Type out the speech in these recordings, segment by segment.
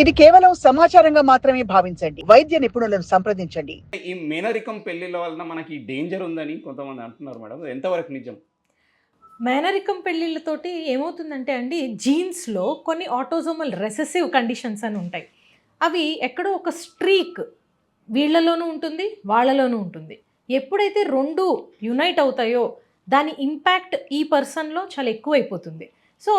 ఇది కేవలం సమాచారంగా మాత్రమే భావించండి. వైద్య నిపుణులను సంప్రదించండి. ఈ మేనరికం పెళ్ళిళ్ళ వలన మనకి డేంజర్ ఉందని కొంతమంది అంటున్నారు మేడం. ఎంతవరకు నిజం? మేనరికం పెళ్ళిళ్ళతోటి ఏమవుతుందంటే అండి, జీన్స్‌లో కొన్ని ఆటోసోమల్ రెసెసివ్ కండిషన్స్ అని ఉంటాయి. అవి ఎక్కడో ఒక స్ట్రీక్ వీళ్ళలోనూ ఉంటుంది, వాళ్ళలోనూ ఉంటుంది. ఎప్పుడైతే 2 యునైట్ అవుతాయో దాని ఇంపాక్ట్ ఈ పర్సన్‌లో చాలా ఎక్కువైపోతుంది. సో,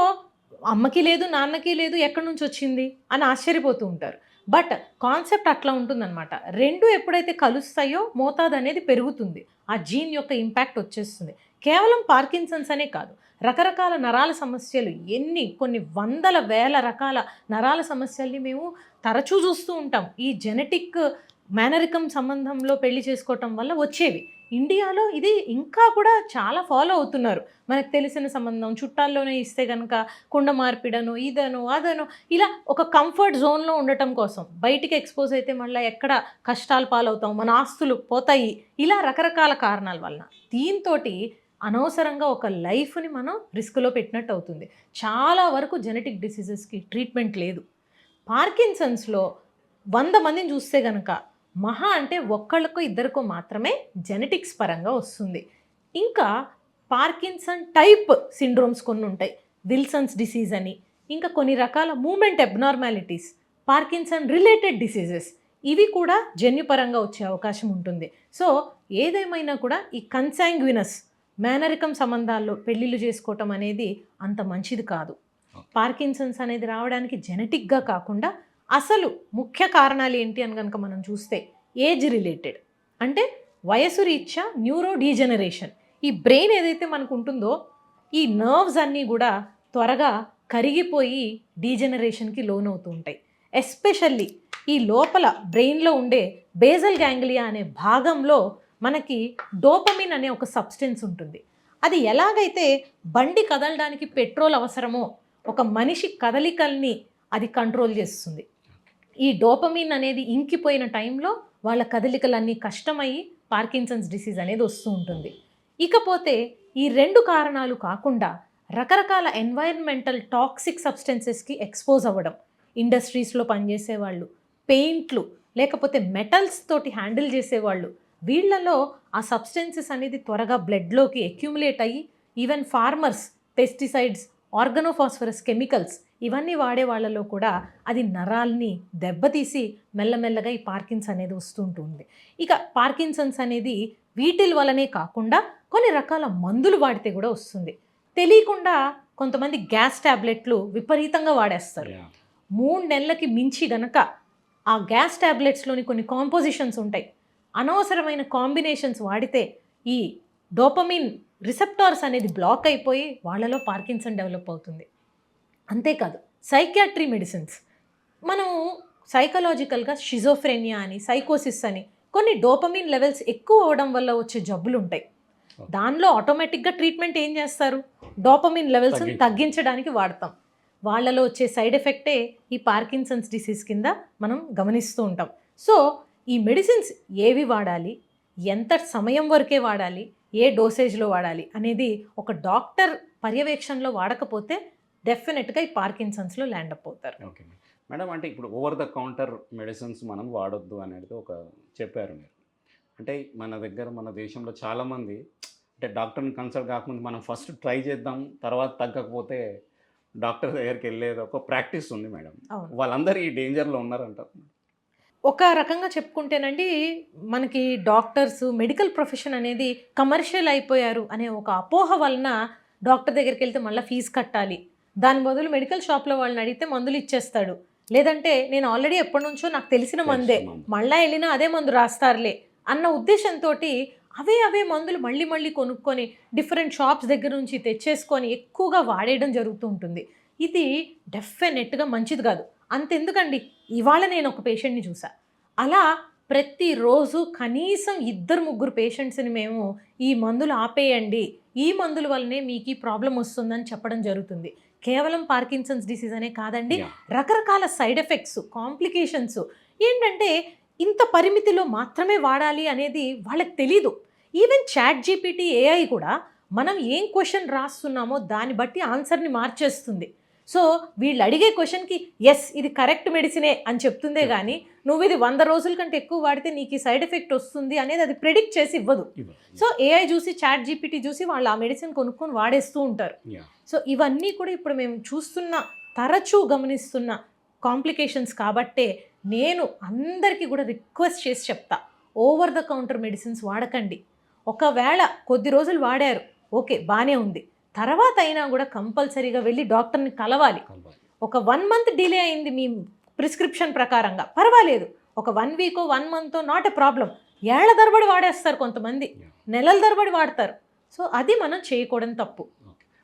అమ్మకి లేదు, నాన్నకి లేదు, ఎక్కడి నుంచి వచ్చింది అని ఆశ్చర్యపోతూ ఉంటారు. బట్ కాన్సెప్ట్ అట్లా ఉంటుందన్నమాట. 2 ఎప్పుడైతే కలుస్తాయో మోతాదు అనేది పెరుగుతుంది. ఆ జీన్ యొక్క ఇంపాక్ట్ వచ్చేస్తుంది. కేవలం పార్కిన్సన్స్ అనే కాదు, రకరకాల నరాల సమస్యలు కొన్ని వందల వేల రకాల నరాల సమస్యల్ని మేము తరచూ చూస్తూ ఉంటాం. ఈ జెనెటిక్ మేనరికం సంబంధంలో పెళ్లి చేసుకోవటం వల్ల వచ్చేవి. ఇండియాలో ఇది ఇంకా కూడా చాలా ఫాలో అవుతున్నారు. మనకు తెలిసిన సంబంధం చుట్టాల్లోనే ఇస్తే కనుక కుండ మార్పిడను, ఇదనో అదనో, ఇలా ఒక కంఫర్ట్ జోన్లో ఉండటం కోసం. బయటికి ఎక్స్పోజ్ అయితే మళ్ళీ ఎక్కడ కష్టాలు పాలవుతాం, మన ఆస్తులు పోతాయి, ఇలా రకరకాల కారణాల వలన. దీంతో అనవసరంగా ఒక లైఫ్ని మనం రిస్క్లో పెట్టినట్టు అవుతుంది. చాలా వరకు జెనెటిక్ డిసీజెస్కి ట్రీట్మెంట్ లేదు. పార్కిన్సన్స్లో 100 మందిని చూస్తే కనుక మహా అంటే ఒక్కళ్ళకో ఇద్దరికో మాత్రమే జెనెటిక్స్ పరంగా వస్తుంది. ఇంకా పార్కిన్సన్ టైప్ సిండ్రోమ్స్ కొన్ని ఉంటాయి, విల్సన్స్ డిసీజ్ అని, ఇంకా కొన్ని రకాల movement abnormalities, Parkinson related diseases, ఇవి కూడా జన్యుపరంగా వచ్చే అవకాశం ఉంటుంది. సో ఏదేమైనా కూడా ఈ కన్సాంగ్వినస్ మేనరికం సంబంధాల్లో పెళ్ళిళ్ళు చేసుకోవటం అనేది అంత మంచిది కాదు. పార్కిన్సన్స్ అనేది రావడానికి జెనెటిక్గా కాకుండా అసలు ముఖ్య కారణాలు ఏంటి అని కనుక మనం చూస్తే ఏజ్ రిలేటెడ్, అంటే వయసు రీత్యా న్యూరో డీజనరేషన్. ఈ బ్రెయిన్ ఏదైతే మనకు ఉంటుందో ఈ నర్వ్స్ అన్నీ కూడా త్వరగా కరిగిపోయి డీజనరేషన్కి లోనవుతూ ఉంటాయి. ఎస్పెషల్లీ ఈ లోపల బ్రెయిన్లో ఉండే బేజల్ గ్యాంగ్లియా అనే భాగంలో మనకి డోపమిన్ అనే ఒక సబ్స్టెన్స్ ఉంటుంది. అది ఎలాగైతే బండి కదలడానికి పెట్రోల్ అవసరమో ఒక మనిషి కదలికల్ని అది కంట్రోల్ చేస్తుంది. ఈ డోపమిన్ అనేది ఇంకిపోయిన టైంలో వాళ్ళ కదలికలన్నీ కష్టమయ్యి పార్కిన్సన్స్ డిసీజ్ అనేది వస్తూ ఉంటుంది. ఇకపోతే ఈ 2 కారణాలు కాకుండా రకరకాల ఎన్వైరన్మెంటల్ టాక్సిక్ సబ్స్టెన్సెస్కి ఎక్స్పోజ్ అవ్వడం, ఇండస్ట్రీస్లో పనిచేసేవాళ్ళు, పెయింట్లు లేకపోతే మెటల్స్ తోటి హ్యాండిల్ చేసేవాళ్ళు, వీళ్ళలో ఆ సబ్స్టెన్సెస్ అనేది త్వరగా బ్లడ్లోకి అక్యుములేట్ అయ్యి ఈవెన్ ఫార్మర్స్ పెస్టిసైడ్స్, ఆర్గనోఫాస్ఫరస్ కెమికల్స్ ఇవన్నీ వాడే వాళ్ళలో కూడా అది నరాల్ని దెబ్బతీసి మెల్లమెల్లగా ఈ పార్కిన్స్ అనేది వస్తుంటుంది. ఇక పార్కిన్సన్స్ అనేది వీటిల వల్లనే కాకుండా కొన్ని రకాల మందులు వాడితే కూడా వస్తుంది. తెలియకుండా కొంతమంది గ్యాస్ ట్యాబ్లెట్లు విపరీతంగా వాడేస్తారు. 3 నెలలకి మించి గనక ఆ గ్యాస్ ట్యాబ్లెట్స్లోని కొన్ని కాంపోజిషన్స్ ఉంటాయి, అనవసరమైన కాంబినేషన్స్ వాడితే ఈ డోపమిన్ రిసెప్టార్స్ అనేది బ్లాక్ అయిపోయి వాళ్ళలో పార్కిన్సన్ డెవలప్ అవుతుంది. అంతేకాదు సైకియాట్రీ మెడిసిన్స్, మనము సైకలాజికల్గా షిజోఫ్రెనియా అని, సైకోసిస్ అని, కొన్ని డోపమిన్ లెవెల్స్ ఎక్కువ అవడం వల్ల వచ్చే జబ్బులు ఉంటాయి. దానిలో ఆటోమేటిక్గా ట్రీట్మెంట్ ఏం చేస్తారు, డోపమిన్ లెవెల్స్ని తగ్గించడానికి వాడతాం. వాళ్ళలో వచ్చే సైడ్ ఎఫెక్టే ఈ పార్కిన్సన్స్ డిసీజ్ కింద మనం గమనిస్తూ ఉంటాం. సో ఈ మెడిసిన్స్ ఏవి వాడాలి, ఎంత సమయం వరకే వాడాలి, ఏ డోసేజ్లో వాడాలి అనేది ఒక డాక్టర్ పర్యవేక్షణలో వాడకపోతే డెఫినెట్గా ఈ పార్కిన్సన్స్లో ల్యాండ్ అప్ అవుతారు. ఓకే మేడం, అంటే ఇప్పుడు ఓవర్ ద కౌంటర్ మెడిసిన్స్ మనం వాడొద్దు అనేది చెప్పారు మీరు. అంటే మన దేశంలో చాలామంది అంటే డాక్టర్ని కన్సల్ట్ కాకముందు మనం ఫస్ట్ ట్రై చేద్దాం, తర్వాత తగ్గకపోతే డాక్టర్ దగ్గరికి వెళ్ళేది ఒక ప్రాక్టీస్ ఉంది మేడం. వాళ్ళందరూ ఈ డేంజర్లో ఉన్నారంటారు. ఒక రకంగా చెప్పుకుంటేనండి, మనకి డాక్టర్స్, మెడికల్ ప్రొఫెషన్ అనేది కమర్షియల్ అయిపోయారు అనే ఒక అపోహ వలన డాక్టర్ దగ్గరికి వెళ్తే మళ్ళీ ఫీజు కట్టాలి, దాని బదులు మెడికల్ షాప్లో వాళ్ళని అడిగితే మందులు ఇచ్చేస్తాడు, లేదంటే నేను ఆల్రెడీ ఎప్పటి నుంచో నాకు తెలిసిన మందే మళ్ళీ వెళ్ళినా అదే మందు రాస్తారులే అన్న ఉద్దేశంతో అవే మందులు మళ్ళీ కొనుక్కొని డిఫరెంట్ షాప్స్ దగ్గర నుంచి తెచ్చేసుకొని ఎక్కువగా వాడేయడం జరుగుతూ ఉంటుంది. ఇది డెఫినెట్గా మంచిది కాదు. అంతెందుకండి, ఇవాళ నేను ఒక పేషెంట్ని చూసా, అలా ప్రతిరోజు కనీసం 2-3 పేషెంట్స్ని మేము ఈ మందులు ఆపేయండి, ఈ మందుల వల్లనే మీకు ఈ ప్రాబ్లం వస్తుందని చెప్పడం జరుగుతుంది. కేవలం పార్కిన్సన్స్ డిసీజ్ అనే కాదండి, రకరకాల సైడ్ ఎఫెక్ట్స్, కాంప్లికేషన్స్ ఏంటంటే ఇంత పరిమితిలో మాత్రమే వాడాలి అనేది వాళ్ళకి తెలీదు. ఈవెన్ చాట్ జీపీటీ, ఏఐ కూడా మనం ఏం క్వశ్చన్ రాస్తున్నామో దాన్ని బట్టి ఆన్సర్ని మార్చేస్తుంది. సో వీళ్ళు అడిగే క్వశ్చన్కి ఎస్ ఇది కరెక్ట్ మెడిసినే అని చెప్తుందే కానీ నువ్వు ఇది 100 రోజుల కంటే ఎక్కువ వాడితే నీకు ఈ సైడ్ ఎఫెక్ట్ వస్తుంది అనేది అది ప్రెడిక్ట్ చేసి ఇవ్వదు. సో ఏఐ చూసి చాట్ జీపీటీ చూసి వాళ్ళు ఆ మెడిసిన్ కొనుక్కొని వాడేస్తూ ఉంటారు. సో ఇవన్నీ కూడా ఇప్పుడు మేము తరచూ గమనిస్తున్న కాంప్లికేషన్స్ కాబట్టే నేను అందరికీ కూడా రిక్వెస్ట్ చేసి చెప్తా, ఓవర్ ద కౌంటర్ మెడిసిన్స్ వాడకండి. ఒకవేళ కొద్ది రోజులు వాడారు, ఓకే బాగానే ఉంది, తర్వాత అయినా కూడా కంపల్సరీగా వెళ్ళి డాక్టర్ని కలవాలి. ఒక 1 month డిలే అయింది మీ ప్రిస్క్రిప్షన్ ప్రకారంగా పర్వాలేదు, ఒక 1 week 1 month not a problem. ఏళ్ల తరబడి వాడేస్తారు కొంతమంది, నెలల తరబడి వాడతారు. సో అది మనం చేయకూడని తప్పు.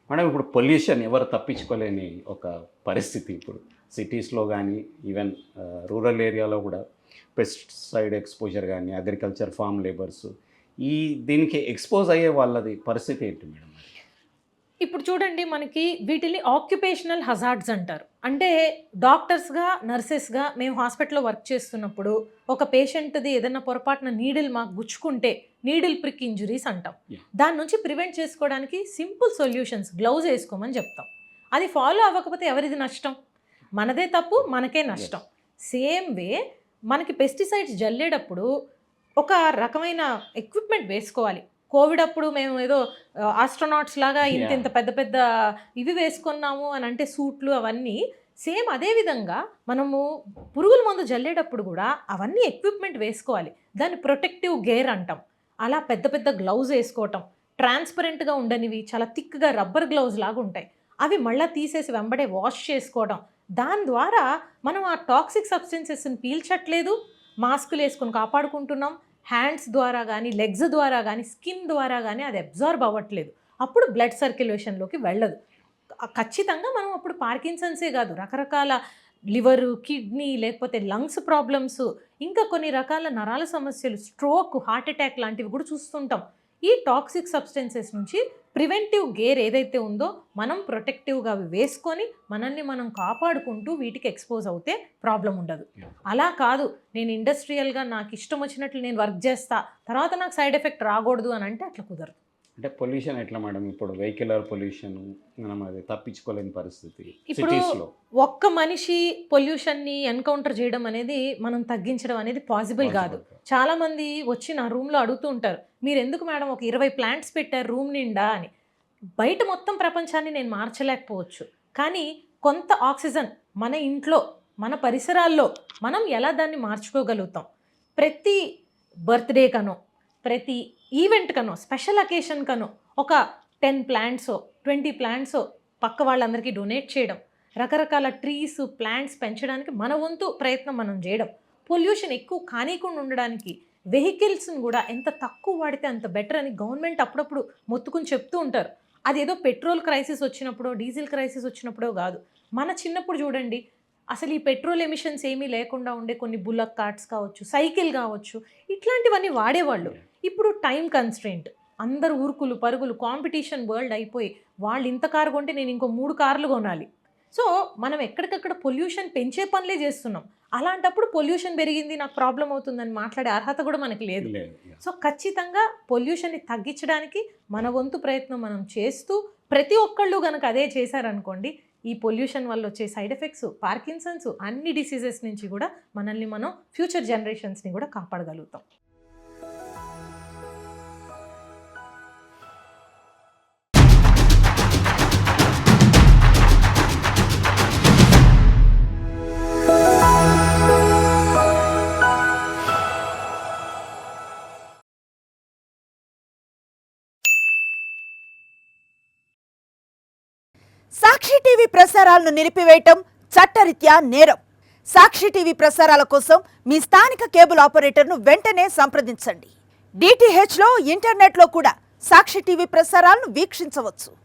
మేడం ఇప్పుడు పొల్యూషన్ ఎవరు తప్పించుకోలేని ఒక పరిస్థితి. ఇప్పుడు సిటీస్లో కానీ ఈవెన్ రూరల్ ఏరియాలో కూడా పెస్టిసైడ్ ఎక్స్పోజర్ కానీ అగ్రికల్చర్ ఫార్మ్ లేబర్స్ దీనికి ఎక్స్పోజ్ అయ్యే వాళ్ళది పరిస్థితి ఏంటి మేడం? ఇప్పుడు చూడండి, మనకి వీటిని ఆక్యుపేషనల్ హజార్డ్స్ అంటారు. అంటే డాక్టర్స్గా నర్సెస్గా మేము హాస్పిటల్లో వర్క్ చేస్తున్నప్పుడు ఒక పేషెంట్ది ఏదైనా పొరపాటున నీడిల్ మాకు గుచ్చుకుంటే నీడిల్ ప్రిక్ ఇంజురీస్ అంటాం. దాని నుంచి ప్రివెంట్ చేసుకోవడానికి సింపుల్ సొల్యూషన్స్, గ్లౌజ్ వేసుకోమని చెప్తాం. అది ఫాలో అవ్వకపోతే ఎవరిది నష్టం? మనదే తప్పు, మనకే నష్టం. సేమ్ వే మనకి పెస్టిసైడ్స్ జల్లేటప్పుడు ఒక రకమైన ఎక్విప్మెంట్ వేసుకోవాలి. కోవిడ్ అప్పుడు మేము ఏదో ఆస్ట్రోనాట్స్ లాగా ఇంత పెద్ద పెద్ద ఇవి వేసుకున్నాము అని అంటే సూట్లు అవన్నీ సేమ్ అదే విధంగా మనము పురుగుల మందు జల్లేటప్పుడు కూడా అవన్నీ ఎక్విప్మెంట్ వేసుకోవాలి. దాన్ని ప్రొటెక్టివ్ గేర్ అంటాం. అలా పెద్ద పెద్ద గ్లౌజ్ వేసుకోవటం, ట్రాన్స్పరెంట్గా ఉండనివి చాలా థిక్గా రబ్బర్ గ్లౌజ్ లాగా ఉంటాయి, అవి మళ్ళీ తీసేసి వెంబడే వాష్ చేసుకోవడం. దాని ద్వారా మనం ఆ టాక్సిక్ సబ్స్టెన్సెస్ని పీల్చట్లేదు, మాస్కులు వేసుకొని కాపాడుకుంటున్నాం. హ్యాండ్స్ ద్వారా కానీ లెగ్స్ ద్వారా కానీ స్కిన్ ద్వారా కానీ అది అబ్జార్బ్ అవ్వట్లేదు, అప్పుడు బ్లడ్ సర్క్యులేషన్లోకి వెళ్ళదు. ఖచ్చితంగా మనం అప్పుడు పార్కిన్సన్సే కాదు, రకరకాల లివరు, కిడ్నీ, లేకపోతే లంగ్స్ ప్రాబ్లమ్స్, ఇంకా కొన్ని రకాల నరాల సమస్యలు, స్ట్రోక్, హార్ట్ అటాక్ లాంటివి కూడా చూస్తుంటాం. ఈ టాక్సిక్ సబ్స్టెన్సెస్ నుంచి ప్రివెంటివ్ గేర్ ఏదైతే ఉందో మనం ప్రొటెక్టివ్గా అవి వేసుకొని మనల్ని మనం కాపాడుకుంటూ వీటికి ఎక్స్పోజ్ అవుతే ప్రాబ్లం ఉండదు. అలా కాదు, నేను ఇండస్ట్రియల్గా నాకు ఇష్టం వచ్చినట్లు నేను వర్క్ చేస్తా, తర్వాత నాకు సైడ్ ఎఫెక్ట్ రాకూడదు అని అంటే అట్లా కుదరదు. అంటే పొల్యూషన్ ఎట్లా మేడం? ఇప్పుడు వెహికులర్ పొల్యూషన్ మనం అది తప్పించుకోలేని పరిస్థితి. ఇప్పుడు ఒక్క మనిషి పొల్యూషన్ని ఎన్కౌంటర్ చేయడం అనేది మనం తగ్గించడం అనేది పాసిబుల్ కాదు. చాలా మంది వచ్చి నా రూమ్లో అడుగుతూ ఉంటారు, మీరు ఎందుకు మేడం ఒక 20 ప్లాంట్స్ పెట్టారు రూమ్ నిండా అని. బయట మొత్తం ప్రపంచాన్ని నేను మార్చలేకపోవచ్చు, కానీ కొంత ఆక్సిజన్ మన ఇంట్లో, మన పరిసరాల్లో మనం ఎలా దాన్ని మార్చుకోగలుగుతాం. ప్రతి బర్త్డే కనో, ప్రతి ఈవెంట్ కనో, స్పెషల్ అకేషన్ కనో ఒక 10 plants 20 plants పక్క వాళ్ళందరికీ డొనేట్ చేయడం, రకరకాల ట్రీస్ ప్లాంట్స్ పెంచడానికి మన వంతు ప్రయత్నం మనం చేయడం. పొల్యూషన్ ఎక్కువ కానీకుండా ఉండడానికి వెహికల్స్ని కూడా ఎంత తక్కువ వాడితే అంత బెటర్ అని గవర్నమెంట్ అప్పుడప్పుడు మొత్తుకుని చెప్తూ ఉంటారు. అదేదో పెట్రోల్ క్రైసిస్ వచ్చినప్పుడో డీజిల్ క్రైసిస్ వచ్చినప్పుడో కాదు, మన చిన్నప్పుడు చూడండి, అసలు ఈ పెట్రోల్ ఎమిషన్స్ ఏమీ లేకుండా ఉండే కొన్ని బుల్లక్ కార్ట్స్ కావచ్చు, సైకిల్ కావచ్చు, ఇట్లాంటివన్నీ వాడేవాళ్ళు. ఇప్పుడు టైం కన్స్ట్రెయింట్, అందరు ఉరుకులు పరుగులు, కాంపిటీషన్ వరల్డ్ అయిపోయి వాళ్ళు ఇంత కారు కొంటే నేను ఇంకో 3 కార్లు కొనాలి. సో మనం ఎక్కడికక్కడ పొల్యూషన్ పెంచే పనులే చేస్తున్నాం. అలాంటప్పుడు పొల్యూషన్ పెరిగింది నాకు ప్రాబ్లం అవుతుందని మాట్లాడే అర్హత కూడా మనకి లేదు. సో ఖచ్చితంగా పొల్యూషన్ని తగ్గించడానికి మన వంతు ప్రయత్నం మనం చేస్తూ ప్రతి ఒక్కళ్ళు కనుక అదే చేశారనుకోండి, ఈ పొల్యూషన్ వల్ల వచ్చే సైడ్ ఎఫెక్ట్స్, పార్కిన్సన్స్, అన్ని డిసీజెస్ నుంచి కూడా మనల్ని మనం ఫ్యూచర్ జనరేషన్స్ని కూడా కాపాడగలుగుతాం. సాక్షి టీవీ ప్రసారాలను నిలిపివేయటం చట్టరీత్యా నేరం. సాక్షి టీవీ ప్రసారాల కోసం మీ స్థానిక కేబుల్ ఆపరేటర్ను వెంటనే సంప్రదించండి. DTHలో ఇంటర్నెట్లో కూడా సాక్షి టీవీ ప్రసారాలను వీక్షించవచ్చు.